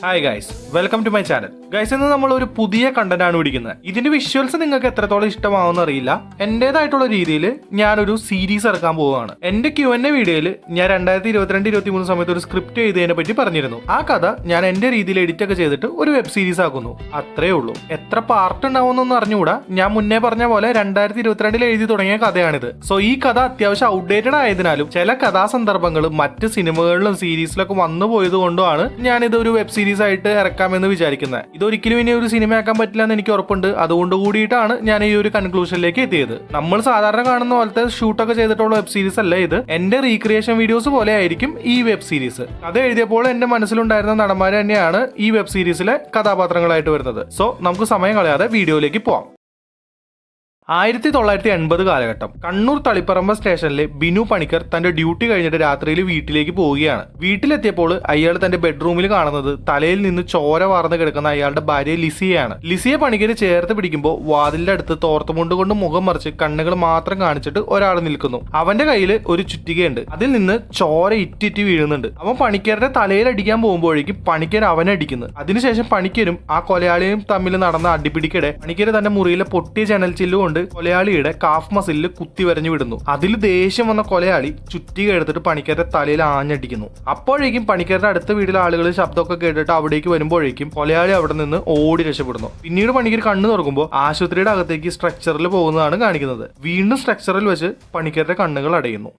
Hi guys, welcome to my channel. Guys, ഇന്ന് നമ്മൾ ഒരു പുതിയ കണ്ടന്റ് ആണ് പിടിക്കുന്നത്. ഇതിന്റെ വിഷ്വൽസ് നിങ്ങൾക്ക് എത്രത്തോളം ഇഷ്ടമാവുമെന്ന് അറിയില്ല. എന്റേതായിട്ടുള്ള രീതിയിൽ ഞാനൊരു സീരീസ് ഇറക്കാൻ പോവുകയാണ്. എന്റെ Q&A വീഡിയോയിൽ ഞാൻ 2022-23 സമയത്ത് ഒരു സ്ക്രിപ്റ്റ് എഴുതിയതിനെ പറ്റി പറഞ്ഞിരുന്നു. ആ കഥ ഞാൻ എന്റെ രീതിയിൽ എഡിറ്റ് ഒക്കെ ചെയ്തിട്ട് ഒരു വെബ് സീരീസ് ആക്കുന്നു. അത്രേ ഉള്ളൂ. എത്ര പാർട്ട് ഉണ്ടാവുമെന്നൊന്നും അറിഞ്ഞുകൂടാ. ഞാൻ മുന്നേ പറഞ്ഞ പോലെ 2022 എഴുതി തുടങ്ങിയ കഥയാണിത്. സോ ഈ കഥ അത്യാവശ്യം ഔട്ട്ഡേറ്റഡ് ആയതിനാലും ചില കഥാസന്ദർഭങ്ങൾ മറ്റ് സിനിമകളിലും സീരീസിലൊക്കെ വന്നു പോയത് കൊണ്ടുമാണ് ഞാനിത് ഒരു വെബ് സീരീസ് ആയിട്ട് ഇറക്കാമെന്ന് വിചാരിക്കുന്നത്. ഇതൊരിക്കലും ഇനി ഒരു സിനിമ ആക്കാൻ പറ്റില്ല എന്ന് എനിക്ക് ഉറപ്പുണ്ട്. അതുകൊണ്ട് കൂടിയിട്ടാണ് ഞാൻ ഈ ഒരു കൺക്ലൂഷനിലേക്ക് എത്തിയത്. നമ്മൾ സാധാരണ കാണുന്ന പോലത്തെ ഷൂട്ടൊക്കെ ചെയ്തിട്ടുള്ള വെബ് സീരീസ് അല്ല ഇത്. എന്റെ റീക്രിയേഷൻ വീഡിയോസ് പോലെ ആയിരിക്കും ഈ വെബ് സീരീസ്. കഥ എഴുതിയപ്പോൾ എന്റെ മനസ്സിലുണ്ടായിരുന്ന നടന്മാർ തന്നെയാണ് ഈ വെബ് സീരീസിലെ കഥാപാത്രങ്ങളായിട്ട് വരുന്നത്. സോ നമുക്ക് സമയം കളയാതെ വീഡിയോയിലേക്ക് പോവാം. 1980 കാലഘട്ടം കണ്ണൂർ തളിപ്പറമ്പ് സ്റ്റേഷനിലെ ബിനു പണിക്കർ തന്റെ ഡ്യൂട്ടി കഴിഞ്ഞിട്ട് രാത്രിയിൽ വീട്ടിലേക്ക് പോവുകയാണ്. വീട്ടിലെത്തിയപ്പോൾ അയാൾ തന്റെ ബെഡ്റൂമിൽ കാണുന്നത് തലയിൽ നിന്ന് ചോര വാർന്ന് കിടക്കുന്ന അയാളുടെ ഭാര്യ ലിസിയെയാണ്. ലിസിയെ പണിക്കർ ചേർത്ത് പിടിക്കുമ്പോൾ വാതിലിന്റെ അടുത്ത് തോർത്തുമുണ്ട് കൊണ്ട് മുഖം മറിച്ച് കണ്ണുകൾ മാത്രം കാണിച്ചിട്ട് ഒരാൾ നിൽക്കുന്നു. അവന്റെ കയ്യിൽ ഒരു ചുറ്റികയുണ്ട്. അതിൽ നിന്ന് ചോര ഇറ്റിറ്റ് വീഴുന്നുണ്ട്. അവൻ പണിക്കരുടെ തലയിൽ അടിക്കാൻ പോകുമ്പോഴേക്കും പണിക്കർ അവനെ അടിക്കുന്നു. അതിനുശേഷം പണിക്കരും ആ കൊലയാളിയും തമ്മിൽ നടന്ന അടിപിടിക്കിടെ പണിക്കർ തന്റെ മുറിയിലെ പൊട്ടിയ ജനൽ ചില്ല് കൊണ്ട് കൊലയാളിയുടെ കാഫ് മസിലിൽ കുത്തി വരഞ്ഞു വിടുന്നു. അതിൽ ദേഷ്യം വന്ന കൊലയാളി ചുറ്റിക എടുത്തിട്ട് പണിക്കരുടെ തലയിൽ ആഞ്ഞടിക്കുന്നു. അപ്പോഴേക്കും പണിക്കരുടെ അടുത്ത വീട്ടിലെ ആളുകൾ ശബ്ദമൊക്കെ കേട്ടിട്ട് അവിടേക്ക് വരുമ്പോഴേക്കും കൊലയാളി അവിടെ നിന്ന് ഓടി രക്ഷപ്പെടുന്നു. പിന്നീട് പണിക്കർ കണ്ണു തുറക്കുമ്പോൾ ആശുപത്രിയുടെ അകത്തേക്ക് സ്ട്രക്ചറിൽ പോകുന്നതാണ് കാണിക്കുന്നത്. വീണ്ടും സ്ട്രക്ചറിൽ വെച്ച് പണിക്കരുടെ കണ്ണുകൾ അടയുന്നു.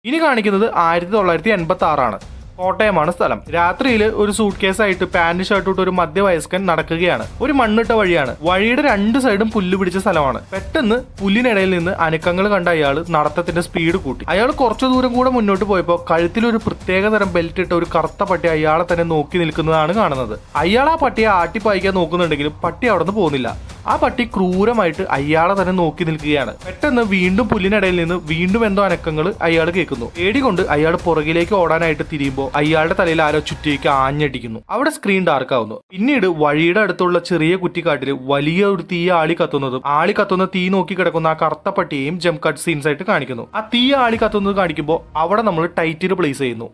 ഇനി കാണിക്കുന്നത് 1986 ആണ്. കോട്ടയമാണ് സ്ഥലം. രാത്രിയിൽ ഒരു സൂട്ട് കേസായിട്ട് പാന്റ് ഷർട്ട് ഇട്ട് ഒരു മധ്യവയസ്കൻ നടക്കുകയാണ്. ഒരു മണ്ണിട്ട വഴിയാണ്. വഴിയുടെ രണ്ട് സൈഡും പുല്ല് പിടിച്ച സ്ഥലമാണ്. പെട്ടെന്ന് പുല്ലിനിടയിൽ നിന്ന് അനക്കങ്ങൾ കണ്ട അയാൾ നടത്തത്തിന്റെ സ്പീഡ് കൂട്ടി. അയാൾ കുറച്ചു ദൂരം കൂടെ മുന്നോട്ട് പോയപ്പോൾ കഴുത്തിൽ ഒരു പ്രത്യേക തരം ബെൽറ്റ് ഇട്ട ഒരു കറുത്ത പട്ടി അയാളെ തന്നെ നോക്കി നിൽക്കുന്നതാണ് കാണുന്നത്. അയാൾ ആ പട്ടിയെ ആട്ടിപ്പായിക്കാൻ നോക്കുന്നുണ്ടെങ്കിലും പട്ടി അവിടെ നിന്ന് പോകുന്നില്ല. ആ പട്ടി ക്രൂരമായിട്ട് അയാളെ തന്നെ നോക്കി നിൽക്കുകയാണ്. പെട്ടെന്ന് വീണ്ടും പുല്ലിനിടയിൽ നിന്ന് വീണ്ടും എന്തോ അനക്കങ്ങൾ അയാൾ കേൾക്കുന്നു. പേടികൊണ്ട് അയാൾ പുറകിലേക്ക് ഓടാനായിട്ട് തിരിയുമ്പോൾ അയാളുടെ തലയിൽ ആരോ ചുറ്റിക്ക് ആഞ്ഞടിക്കുന്നു. അവിടെ സ്ക്രീൻ ഡാർക്ക് ആവുന്നു. പിന്നീട് വഴിയുടെ അടുത്തുള്ള ചെറിയ കുറ്റിക്കാട്ടിൽ വലിയ ഒരു തീ ആളി കത്തുന്ന തീ നോക്കി കിടക്കുന്ന ആ കറുത്ത പട്ടിയെയും ജംപ് കട്ട് സീൻസ് ആയിട്ട് കാണിക്കുന്നു. ആ തീ ആളി കത്തുന്നത് കാണിക്കുമ്പോൾ അവിടെ നമ്മൾ ടൈറ്റിൽ പ്ലേസ് ചെയ്യുന്നു.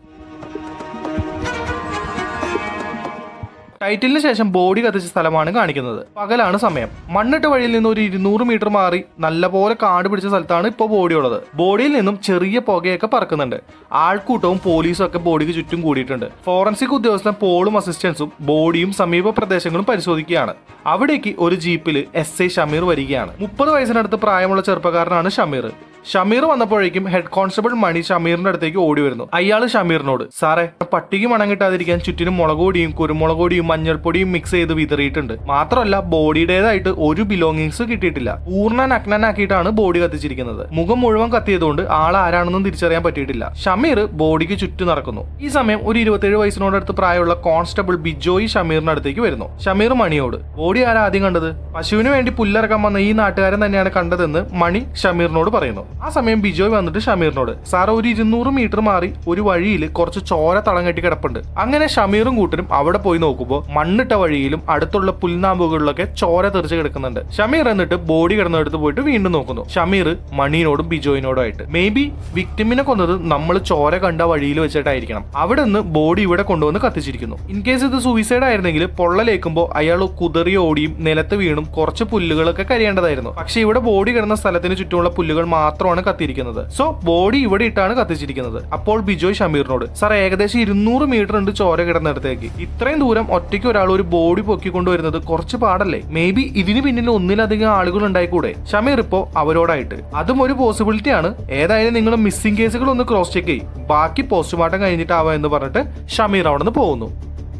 ടൈറ്റിലിന് ശേഷം ബോഡി കത്തിച്ച സ്ഥലമാണ് കാണിക്കുന്നത്. പകലാണ് സമയം. മണ്ണിട്ട വഴിയിൽ നിന്ന് ഒരു 200 മീറ്റർ മാറി നല്ലപോലെ കാട് പിടിച്ച സ്ഥലത്താണ് ഇപ്പോൾ ബോഡി ഉള്ളത്. ബോഡിയിൽ നിന്നും ചെറിയ പുകയൊക്കെ പറക്കുന്നുണ്ട്. ആൾക്കൂട്ടവും പോലീസും ഒക്കെ ബോഡിക്ക് ചുറ്റും കൂടിയിട്ടുണ്ട്. ഫോറൻസിക് ഉദ്യോഗസ്ഥൻ പോളും അസിസ്റ്റൻസും ബോഡിയും സമീപ പ്രദേശങ്ങളും പരിശോധിക്കുകയാണ്. അവിടേക്ക് ഒരു ജീപ്പിൽ SI ഷമീർ വരികയാണ്. 30 വയസ്സിനടുത്ത് പ്രായമുള്ള ചെറുപ്പക്കാരനാണ് ഷമീർ. ഷമീർ വന്നപ്പോഴേക്കും ഹെഡ് കോൺസ്റ്റബിൾ മണി ഷമീറിന്റെ അടുത്തേക്ക് ഓടി വരുന്നു. അയാൾ ഷമീറിനോട്, സാറേ, പട്ടിക്ക് മണം കിട്ടാതിരിക്കാൻ ചുറ്റിനും മുളകുപൊടിയും കുരുമുളകുപൊടിയും മഞ്ഞൾപ്പൊടിയും മിക്സ് ചെയ്ത് വിതറിയിട്ടുണ്ട്. മാത്രമല്ല ബോഡിയുടേതായിട്ട് ഒരു ബിലോങ്ങിങ്സ് കിട്ടിയിട്ടില്ല. പൂർണ്ണ നഗ്നനാക്കിയിട്ടാണ് ബോഡി കത്തിച്ചിരിക്കുന്നത്. മുഖം മുഴുവൻ കത്തിയതുകൊണ്ട് ആൾ ആരാണെന്നും തിരിച്ചറിയാൻ പറ്റിയിട്ടില്ല. ഷമീർ ബോഡിക്ക് ചുറ്റും നടക്കുന്നു. ഈ സമയം ഒരു 27 വയസ്സിനോടടുത്ത് പ്രായമുള്ള കോൺസ്റ്റബിൾ ബിജോയ് ഷമീറിന്റെ അടുത്തേക്ക് വരുന്നു. ഷമീർ മണിയോട്, ബോഡി ആരാ ആദ്യം കണ്ടത്? പശുവിന് വേണ്ടി പുല്ലിറക്കാൻ വന്ന ഈ നാട്ടുകാരൻ തന്നെയാണ് കണ്ടതെന്ന് മണി ഷമീറിനോട് പറയുന്നു. ആ സമയം ബിജോയ് വന്നിട്ട് ഷമീറിനോട്, സാറ് ഒരു 200 മീറ്റർ മാറി ഒരു വഴിയിൽ കുറച്ച് ചോര തളം കെട്ടി കിടപ്പുണ്ട്. അങ്ങനെ ഷമീറും കൂട്ടരും അവിടെ പോയി നോക്കുമ്പോൾ മണ്ണിട്ട വഴിയിലും അടുത്തുള്ള പുൽനാമ്പുകളിലൊക്കെ ചോര തെറിച്ച് കിടക്കുന്നുണ്ട്. ഷമീർ എന്നിട്ട് ബോഡി കിടന്നെടുത്ത് പോയിട്ട് വീണ്ടും നോക്കുന്നു. ഷമീർ മണിയോടും ബിജോയിനോടും ആയിട്ട്, മേ ബി വിക്ടിമിനെ കൊന്നത് നമ്മൾ ചോര കണ്ട വഴിയിൽ വെച്ചിട്ടായിരിക്കണം. അവിടെ നിന്ന് ബോഡി ഇവിടെ കൊണ്ടുവന്ന് കത്തിച്ചിരിക്കുന്നു. ഇൻ കേസ് ഇത് സൂയിസൈഡ് ആയിരുന്നെങ്കിൽ പൊള്ളലേക്കുമ്പോൾ അയാൾ കുതറി ഓടിയും നിലത്ത് വീണും കുറച്ച് പുല്ലുകളൊക്കെ കരിയേണ്ടതായിരുന്നു. പക്ഷെ ഇവിടെ ബോഡി കിടന്ന സ്ഥലത്തിന് ചുറ്റുമുള്ള പുല്ലുകൾ മാത്രമാണ് കത്തിയിരിക്കുന്നത്. സോ ബോഡി ഇവിടെ ഇട്ടാണ് കത്തിച്ചിരിക്കുന്നത്. അപ്പോൾ ബിജോയ് ഷമീറിനോട്, സാർ, ഏകദേശം 200 മീറ്റർ ഉണ്ട് ചോര കിടന്നിടത്തേക്ക്. ഇത്രയും ദൂരം ഒറ്റയ്ക്ക് ഒരാൾ ഒരു ബോഡി പൊക്കിക്കൊണ്ടുവരുന്നത് കുറച്ച് പാടല്ലേ? മേ ബി ഇതിന് പിന്നിൽ ഒന്നിലധികം ആളുകൾ ഉണ്ടായിക്കൂടെ? ഷമീർ ഇപ്പോ അവരോടായിട്ട്, അതും ഒരു പോസിബിലിറ്റി ആണ്. ഏതായാലും നിങ്ങൾ മിസ്സിംഗ് കേസുകൾ ഒന്ന് ക്രോസ് ചെക്ക് ചെയ്യും, ബാക്കി പോസ്റ്റ്മോർട്ടം കഴിഞ്ഞിട്ടാവാം എന്ന് പറഞ്ഞിട്ട് ഷമീർ അവിടെ നിന്ന് പോകുന്നു.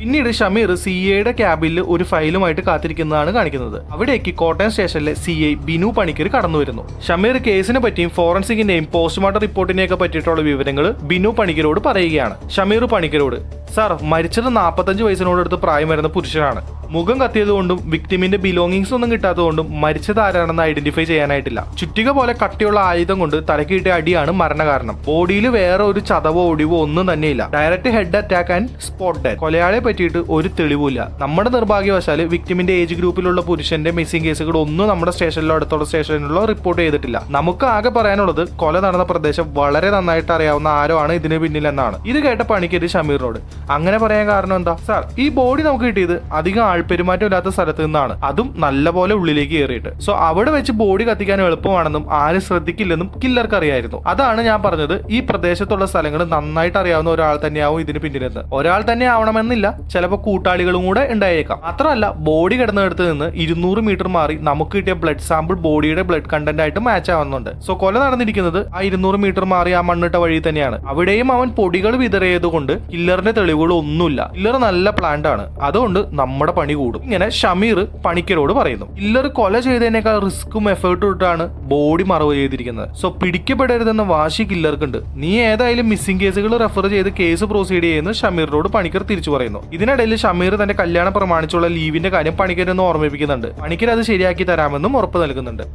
പിന്നീട് ഷമീർ CIയുടെ ക്യാബിനിൽ ഒരു ഫയലുമായിട്ട് കാത്തിരിക്കുന്നതാണ് കാണിക്കുന്നത്. അവിടേക്ക് കോട്ടയം സ്റ്റേഷനിലെ CI ബിനു പണിക്കർ കടന്നു വരുന്നു. ഷമീർ കേസിനെ പറ്റിയും ഫോറൻസിക്കിന്റെയും പോസ്റ്റ്മോർട്ടം റിപ്പോർട്ടിനെയൊക്കെ പറ്റിയിട്ടുള്ള വിവരങ്ങൾ ബിനു പണിക്കരോട് പറയുകയാണ്. ഷമീർ പണിക്കരോട്, സാർ, മരിച്ചത് 45 വയസ്സിനോടടുത്ത് പ്രായം വരുന്ന പുരുഷനാണ്. മുഖം കത്തിയതുകൊണ്ടും വിക്ടിമിന്റെ ബിലോങ്ങിങ്സ് ഒന്നും കിട്ടാത്തതുകൊണ്ടും മരിച്ചത് ആരാണെന്ന് ഐഡന്റിഫൈ ചെയ്യാനായിട്ടില്ല. ചുറ്റിക പോലെ കട്ടിയുള്ള ആയുധം കൊണ്ട് തലക്ക് കിട്ടിയ അടിയാണ് മരണകാരണം. ബോഡിയിൽ വേറെ ഒരു ചതവോ ഒടിവോ ഒന്നും തന്നെയില്ല. Direct head attack and spot death. കൊലയാളിയെ പറ്റിയിട്ട് ഒരു തെളിവില്ല. നമ്മുടെ നിർഭാഗ്യവശാല് വിക്ടിമിന്റെ ഏജ് ഗ്രൂപ്പിലുള്ള പുരുഷന്റെ മിസ്സിംഗ് കേസുകൾ ഒന്നും നമ്മുടെ സ്റ്റേഷനിലോ അടുത്തുള്ള സ്റ്റേഷനിലോ റിപ്പോർട്ട് ചെയ്തിട്ടില്ല. നമുക്ക് ആകെ പറയാനുള്ളത് കൊല നടന്ന പ്രദേശം വളരെ നന്നായിട്ട് അറിയാവുന്ന ആരോ ആണ് ഇതിന് പിന്നിലെന്നാണ്. ഇത് കേട്ട പണിക്കര് ഷമീറിനോട് അങ്ങനെ പറയാൻ കാരണം എന്താ? സാർ, ഈ ബോഡി നമുക്ക് കിട്ടിയത് അധികം ആൾപ്പെരുമാറ്റം ഇല്ലാത്ത സ്ഥലത്ത് നിന്നാണ്, അതും നല്ലപോലെ ഉള്ളിലേക്ക് കയറിയിട്ട്. സോ അവിടെ വെച്ച് ബോഡി കത്തിക്കാൻ എളുപ്പമാണെന്നും ആരും ശ്രദ്ധിക്കില്ലെന്നും കില്ലർക്ക് അറിയായിരുന്നു. അതാണ് ഞാൻ പറഞ്ഞത്, ഈ പ്രദേശത്തുള്ള സ്ഥലങ്ങൾ നന്നായിട്ട് അറിയാവുന്ന ഒരാൾ തന്നെയാവും ഇതിന് പിന്നിലെന്ന്. ഒരാൾ തന്നെ ആവണമെന്നില്ല, ചിലപ്പോൾ കൂട്ടാളികളും കൂടെ ഉണ്ടായേക്കാം. മാത്രമല്ല, ബോഡി കിടന്നിടത്ത് നിന്ന് 200 മീറ്റർ മാറി നമുക്ക് കിട്ടിയ ബ്ലഡ് സാമ്പിൾ ബോഡിയുടെ ബ്ലഡ് കണ്ടന്റ് ആയിട്ട് മാച്ച് ആവുന്നുണ്ട്. സോ കൊല നടന്നിരിക്കുന്നത് ആ 200 മീറ്റർ മാറി ആ മണ്ണിട്ട വഴി തന്നെയാണ്. അവിടെയും അവൻ പൊടികൾ വിതറിയതുകൊണ്ട് കില്ലറിന്റെ തെളിവുകൾ ഒന്നുമില്ല. കില്ലർ നല്ല പ്ലാൻഡ് ആണ്, അതുകൊണ്ട് നമ്മുടെ പണി കൂടും. ഇങ്ങനെ ഷമീർ പണിക്കരോട് പറയുന്നു. കില്ലർ കൊല ചെയ്തതിനേക്കാൾ റിസ്ക്കും എഫേർട്ടും ഇട്ടാണ് ബോഡി മറവ് ചെയ്തിരിക്കുന്നത്. സോ പിടിക്കപ്പെടരുതെന്ന വാശി കില്ലർക്കുണ്ട്. നീ ഏതായാലും മിസ്സിംഗ് കേസുകൾ റെഫർ ചെയ്ത് കേസ് പ്രൊസീഡ് ചെയ്യുന്ന ഷമീറിനോട് പണിക്കർ തിരിച്ചു പറയുന്നു. ഇതിനിടയിൽ ഷമീർ തന്റെ കല്യാണം പ്രമാണിച്ചുള്ള ലീവിന്റെ കാര്യം പണിക്കരെന്ന് ഓർമ്മിപ്പിക്കുന്നുണ്ട്. പണിക്കർ അത് ശരിയാക്കി തരാമെന്നും ഉറപ്പ് നൽകുന്നുണ്ട്.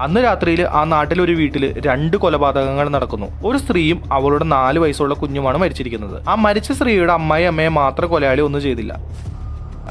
അന്ന് രാത്രിയിൽ ആ നാട്ടിലൊരു വീട്ടിൽ 2 കൊലപാതകങ്ങൾ നടക്കുന്നു. ഒരു സ്ത്രീയും അവളുടെ 4 വയസ്സുള്ള കുഞ്ഞുമാണ് മരിച്ചിരിക്കുന്നത്. ആ മരിച്ച സ്ത്രീയുടെ അമ്മയെ മാത്രം കൊലയാളി ഒന്നും ചെയ്തില്ല.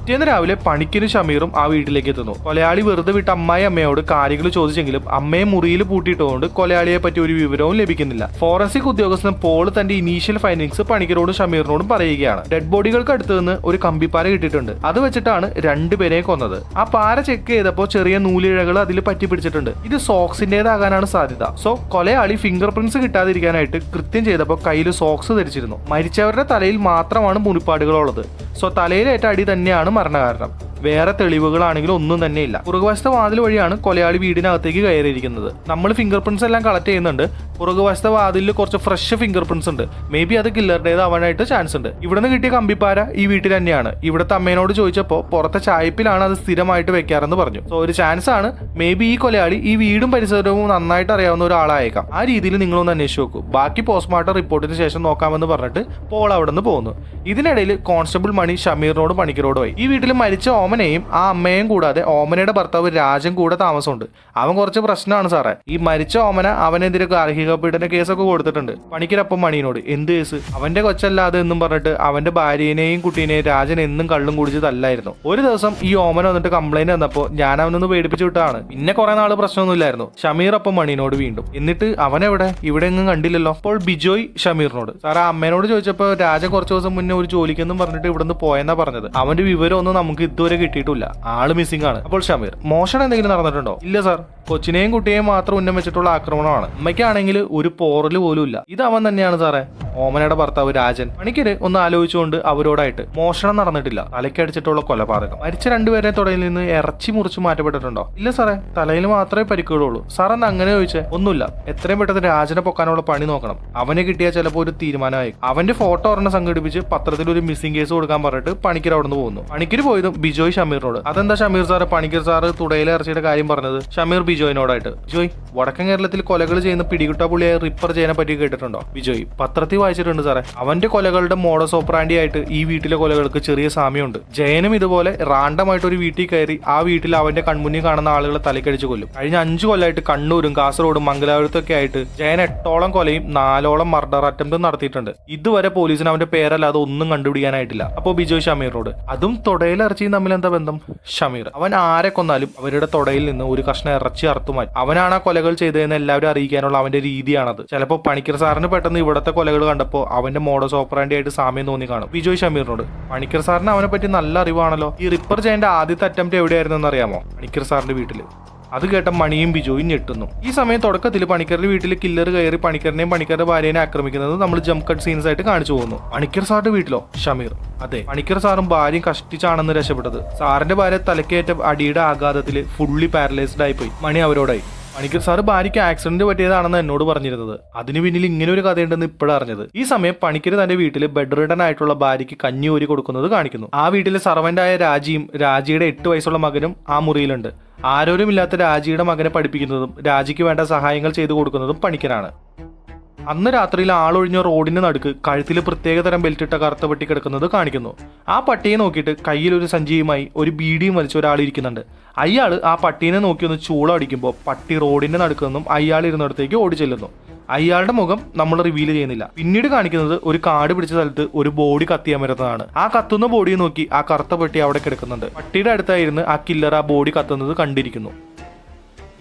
പിറ്റേന്ന് രാവിലെ പണിക്കരും ഷമീറും ആ വീട്ടിലേക്ക് എത്തുന്നു. കൊലയാളി വെറുതെ വിട്ട് അമ്മയോട് കാര്യങ്ങൾ ചോദിച്ചെങ്കിലും അമ്മയെ മുറിയിൽ പൂട്ടിയിട്ടുകൊണ്ട് കൊലയാളിയെ പറ്റി ഒരു വിവരവും ലഭിക്കുന്നില്ല. ഫോറൻസിക് ഉദ്യോഗസ്ഥൻ പോൾ തന്റെ ഇനീഷ്യൽ ഫൈൻഡിങ്സ് പണിക്കരോടും ഷമീറിനോടും പറയുകയാണ്. ഡെഡ് ബോഡികൾക്ക് അടുത്ത് നിന്ന് ഒരു കമ്പിപ്പാര കിട്ടിയിട്ടുണ്ട്. അത് വെച്ചിട്ടാണ് 2 പേരെ കൊന്നത്. ആ പാര ചെക്ക് ചെയ്തപ്പോൾ ചെറിയ നൂലിഴകൾ അതിൽ പറ്റി പിടിച്ചിട്ടുണ്ട്. ഇത് സോക്സിന്റേതാകാനാണ് സാധ്യത. സോ കൊലയാളി ഫിംഗർ പ്രിന്റ്സ് കിട്ടാതിരിക്കാനായിട്ട് കൃത്യം ചെയ്തപ്പോൾ കയ്യിൽ സോക്സ് ധരിച്ചിരുന്നു. മരിച്ചവരുടെ തലയിൽ മാത്രമാണ് മുറിപ്പാടുകളുള്ളത്. സോ തലയിലേറ്റ അടി തന്നെയാണ് മരണകാരണം. വേറെ തെളിവുകളാണെങ്കിലും ഒന്നും തന്നെ ഇല്ല. പുറകുവശത്തെ വാതിൽ വഴിയാണ് കൊലയാളി വീടിനകത്തേക്ക് കയറിയിരിക്കുന്നത്. നമ്മൾ ഫിംഗർ പ്രിന്റ്സ് എല്ലാം കളക്ട് ചെയ്യുന്നുണ്ട്. പുറകുവശത്തെ വാതിലിൽ കുറച്ച് ഫ്രഷ് ഫിംഗർ പ്രിന്റ്സ് ഉണ്ട്. മേ ബി അത് കില്ലറുടേതാവാനായിട്ട് ചാൻസ് ഉണ്ട്. ഇവിടുന്ന് കിട്ടിയ കമ്പിപ്പാര ഈ വീട്ടിൽ തന്നെയാണ്. ഇവിടുത്തെ അമ്മേനോട് ചോദിച്ചപ്പോൾ പുറത്തെ ചായപ്പിലാണ് അത് സ്ഥിരമായിട്ട് വെക്കാറെന്ന് പറഞ്ഞു. സോ ഒരു ചാൻസ് ആണ് മേ ബി ഈ കൊലയാളി ഈ വീടും പരിസരവും നന്നായിട്ട് അറിയാവുന്ന ഒരാളായേക്കാം. ആ രീതിയിൽ നിങ്ങളൊന്ന് അന്വേഷിച്ച് നോക്കൂ. ബാക്കി പോസ്റ്റ്മോർട്ടം റിപ്പോർട്ടിന് ശേഷം നോക്കാമെന്ന് പറഞ്ഞിട്ട് പോൾ അവിടെ നിന്ന് പോകുന്നു. ഇതിനിടയിൽ കോൺസ്റ്റബിൾ മണി ഷമീറിനോട് പണിക്കരോടുമായി. ഈ വീട്ടിൽ മരിച്ച ഓമനയും ആ അമ്മയും കൂടാതെ ഓമനയുടെ ഭർത്താവ് രാജൻ കൂടെ താമസമുണ്ട്. അവൻ കുറച്ച് പ്രശ്നമാണ് സാറേ. ഈ മരിച്ച ഓമന അവനെതിരെ ഗാർഹിക പീഡന കേസൊക്കെ കൊടുത്തിട്ടുണ്ട്. പണിക്കരപ്പം മണിയോട് എന്ത് കേസ്? അവന്റെ കൊച്ചല്ലാതെ എന്നും പറഞ്ഞിട്ട് അവന്റെ ഭാര്യനെയും കുട്ടീനെയും രാജൻ എന്നും കള്ളും കുടിച്ചതല്ലായിരുന്നു. ഒരു ദിവസം ഈ ഓമന വന്നിട്ട് കംപ്ലൈന്റ് വന്നപ്പോൾ ഞാൻ അവനൊന്ന് പേടിപ്പിച്ചു വിട്ടതാണ്. പിന്നെ കുറെ നാള് പ്രശ്നമൊന്നുമില്ലായിരുന്നു. ഷമീർ അപ്പം മണിനോട് വീണ്ടും. എന്നിട്ട് അവനെവിടെ? ഇവിടെ എങ്ങും കണ്ടില്ലല്ലോ. അപ്പോൾ ബിജോയ് ഷമീറിനോട്, സാറേ അമ്മേനോട് ചോദിച്ചപ്പോൾ രാജൻ കുറച്ച് ദിവസം മുന്നേ ഒരു ജോലിക്കെന്നും പറഞ്ഞിട്ട് ഇവിടുന്ന് പോയെന്നാ പറഞ്ഞത്. അവന്റെ വിവരം ഒന്നും നമുക്ക് ഇതുവരെ കിട്ടിയിട്ടില്ല. ആള് മിസ്സിംഗ് ആണ്. അപ്പോൾ ഷമീർ, മോഷണം എന്തെങ്കിലും നടന്നിട്ടുണ്ടോ? ഇല്ല സാർ, കൊച്ചിനെയും കുട്ടിയെയും മാത്രം ഉന്നം വെച്ചിട്ടുള്ള ആക്രമണമാണ്. അമ്മയ്ക്കാണെങ്കിൽ ഒരു പോറല് പോലും ഇല്ല. ഇത് അവൻ തന്നെയാണ് സാറേ, ഓമനയുടെ ഭർത്താവ് രാജൻ. പണിക്കര് ഒന്ന് ആലോചിച്ചുകൊണ്ട് അവരോടായിട്ട്, മോഷണം നടന്നിട്ടില്ല, തലയ്ക്കടിച്ചിട്ടുള്ള കൊലപാതകം. മരിച്ച 2 പേരെ തുടയിൽ നിന്ന് ഇറച്ചി മുറിച്ച് മാറ്റപ്പെട്ടിട്ടുണ്ടോ? ഇല്ല സാറേ, തലയിൽ മാത്രമേ പരിക്കുകളുള്ളൂ. സാർ എന്ന് അങ്ങനെ ചോദിച്ചേ? ഒന്നുമില്ല, എത്രയും പെട്ടെന്ന് രാജനെ പൊക്കാനുള്ള പണി നോക്കണം. അവനെ കിട്ടിയാൽ ചിലപ്പോൾ ഒരു തീരുമാനമായി. അവന്റെ ഫോട്ടോ ഒരെണ്ണം സംഘടിപ്പിച്ച് പത്രത്തിൽ ഒരു മിസ്സിംഗ് കേസ് കൊടുക്കാൻ പറഞ്ഞിട്ട് പണിക്കർ അവിടെ നിന്ന് പോകുന്നു. പണിക്കർ പോയതും ബിജോയ് ഷമീറിനോട്, അതെന്താ ഷമീർ സാറ് പണിക്കർ സാറ് തുടയിലെ ഇറച്ചിയുടെ കാര്യം പറഞ്ഞത്? ഷമീർ ബിജോയിനോടായിട്ട്, ബിജോയ്, വടക്കൻ കേരളത്തിൽ കൊലകൾ ചെയ്യുന്ന പിടികിട്ടാ പുള്ളിയെ റിപ്പർ ചെയ്യാനെ പറ്റി കേട്ടിട്ടുണ്ടോ? ബിജോയ്, പത്രത്തിൽ വായിച്ചിട്ടുണ്ട് സാറേ. അവന്റെ കൊലകളുടെ മോഡസ് ഓപ്പറാൻഡി ആയിട്ട് ഈ വീട്ടിലെ കൊലകൾക്ക് ചെറിയ സാമ്യമുണ്ട്. ജയനും ഇതുപോലെ റാണ്ടമായിട്ട് ഒരു വീട്ടിൽ കയറി ആ വീട്ടിൽ അവന്റെ കൺമുന്നിൽ കാണുന്ന ആളുകളെ തലക്കടിച്ച് കൊല്ലും. കഴിഞ്ഞ 5 കൊല്ലമായിട്ട് കണ്ണൂരും കാസർഗോഡും മംഗലാപുരത്തൊക്കെ ആയിട്ട് ജയൻ 8ഓളം കൊലയും 4ഓളം മർഡർ അറ്റംപ്റ്റും നടത്തിയിട്ടുണ്ട്. ഇതുവരെ പോലീസിന് അവന്റെ പേരല്ലാതെ ഒന്നും കണ്ടുപിടിക്കാനായിട്ടില്ല. അപ്പൊ ബിജോയ് ഷമീറിനോട്, അതും തുടയിൽ ഇറച്ചിയും തമ്മിൽ എന്താ ബന്ധം? ഷമീർ, അവൻ ആരെ കൊന്നാലും അവരുടെ തുടയിൽ നിന്ന് ഒരു കഷ്ണം ഇറച്ചി അറുത്തുമാറ്റി അവനാണ് ആ കൊലകൾ ചെയ്തതെന്ന് എല്ലാവരും അറിയിക്കാനുള്ള അവന്റെ രീതിയാണത്. ചിലപ്പോൾ പണിക്കർ സാറിന് പെട്ടെന്ന് ഇവിടത്തെ കൊലകൾ കണ്ടപ്പോൾ അവന്റെ മോഡസ് ഓപ്പറാൻഡി ആയിട്ട് സാമ്യം തോന്നി കാണും. ബിജോയ് ഷമീറിനോട്, പണിക്കർ സാറിന് അവനെ പറ്റി നല്ല അറിവാണല്ലോ. ഈ റിപ്പർ ചെയ്യേണ്ട ആദ്യത്തെ അറ്റംപ്റ്റ് എവിടെയായിരുന്നു അറിയാമോ? പണിക്കർ സാറിന്റെ വീട്ടില്. അത് കേട്ട മണിയും ബിജോയും ഞെട്ടുന്നു. ഈ സമയം തുടക്കത്തിൽ പണിക്കരുടെ വീട്ടിൽ കില്ലർ കയറി പണിക്കറിനെയും പണിക്കരുടെ ഭാര്യനെ ആക്രമിക്കുന്നത് നമ്മൾ ജംപ് കട്ട് സീൻസ് ആയിട്ട് കാണിച്ചു പോകുന്നു. പണിക്കർ സാറിന്റെ വീട്ടിലോ? ഷമീർ, അതെ, പണിക്കർ സാറും ഭാര്യയും കഷ്ടിച്ചാണെന്ന് രക്ഷപ്പെട്ടത്. സാറിന്റെ ഭാര്യ തലക്കേറ്റ അടിയുടെ ആഘാതത്തിൽ ഫുള്ളി പാരലൈസ്ഡ് ആയിപ്പോയി. മണി അവരോടായി, പണിക്കർ സാറ് ഭാര്യയ്ക്ക് ആക്സിഡന്റ് പറ്റിയതാണെന്ന് എന്നോട് പറഞ്ഞിരുന്നത്. അതിന് പിന്നിൽ ഇങ്ങനെ ഒരു കഥയുണ്ടെന്ന് ഇപ്പോഴാണ് അറിഞ്ഞത്. ഈ സമയം പണിക്കർ തന്റെ വീട്ടിൽ ബെഡ് റിഡൻ ആയിട്ടുള്ള ഭാര്യയ്ക്ക് കഞ്ഞി ഊരി കൊടുക്കുന്നത് കാണിക്കുന്നു. ആ വീട്ടിലെ സർവന്റായ രാജിയും രാജിയുടെ 8 വയസ്സുള്ള മകനും ആ മുറിയിലുണ്ട്. ആരോരുമില്ലാത്ത രാജിയുടെ മകനെ പഠിപ്പിക്കുന്നതും രാജിക്ക് വേണ്ട സഹായങ്ങൾ ചെയ്തു കൊടുക്കുന്നതും പണിക്കരാണ്. അന്ന് രാത്രിയിൽ ആളൊഴിഞ്ഞ റോഡിന് നടുക്ക് കഴുത്തിൽ പ്രത്യേകതരം ബെൽറ്റ് ഇട്ട കറുത്ത പട്ടി കിടക്കുന്നത് കാണിക്കുന്നു. ആ പട്ടിയെ നോക്കിയിട്ട് കയ്യിൽ ഒരു സഞ്ചിയുമായി ഒരു ബീഡിയും വലിച്ച ഒരാൾ ഇരിക്കുന്നുണ്ട്. അയാൾ ആ പട്ടീനെ നോക്കി ഒന്ന് ചൂളടിക്കുമ്പോൾ പട്ടി റോഡിന്റെ നടുക്ക് നിന്നും അയാൾ ഇരുന്നിടത്തേക്ക് ഓടി ചെല്ലുന്നു. അയാളുടെ മുഖം നമ്മൾ റിവീൽ ചെയ്യുന്നില്ല. പിന്നീട് കാണിക്കുന്നത് ഒരു കാട് പിടിച്ച സ്ഥലത്ത് ഒരു ബോഡി കത്തിയമരുന്നതാണ്. ആ കത്തുന്ന ബോഡിയെ നോക്കി ആ കറുത്ത പട്ടി അവിടെ കിടക്കുന്നുണ്ട്. പട്ടിയുടെ അടുത്തായിരുന്നു ആ കില്ലർ ആ ബോഡി കത്തുന്നത് കണ്ടിരിക്കുന്നു.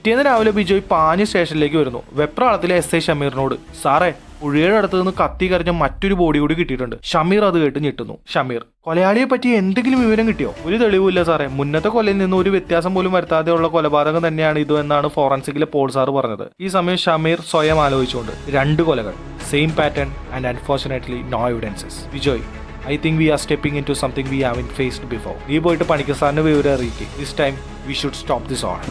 പിറ്റേന്ന് രാവിലെ ബിജോയ് പാഞ്ഞ് സ്റ്റേഷനിലേക്ക് വരുന്നു. വെപ്രാളത്തിലെ SI ഷമീറിനോട്, സാറേ, പുഴയുടെ അടുത്ത് നിന്ന് കത്തി കരഞ്ഞ മറ്റൊരു ബോഡി കൂടി കിട്ടിയിട്ടുണ്ട്. ഷമീർ അത് കേട്ട് ഞെട്ടുന്നു. ഷമീർ, കൊലയാളിയെ പറ്റി എന്തെങ്കിലും വിവരം കിട്ടിയോ? ഒരു തെളിവില്ല സാറേ. മുന്നത്തെ കൊലയിൽ നിന്ന് ഒരു വ്യത്യാസം പോലും വരുത്താതെയുള്ള കൊലപാതകം തന്നെയാണ് ഇത് എന്നാണ് ഫോറൻസിക്കിലെ പോൾ സാർ പറഞ്ഞത്. ഈ സമയം ഷമീർ സ്വയം ആലോചിച്ചുകൊണ്ട്, 2 കൊലകൾ, same pattern and unfortunately no evidences. Bijoy, I think we are stepping into something we haven't faced before. നീ പോയിട്ട് പണിക്കർ സാറിന് വിവരം അറിയിക്കും. This time we should stop this all.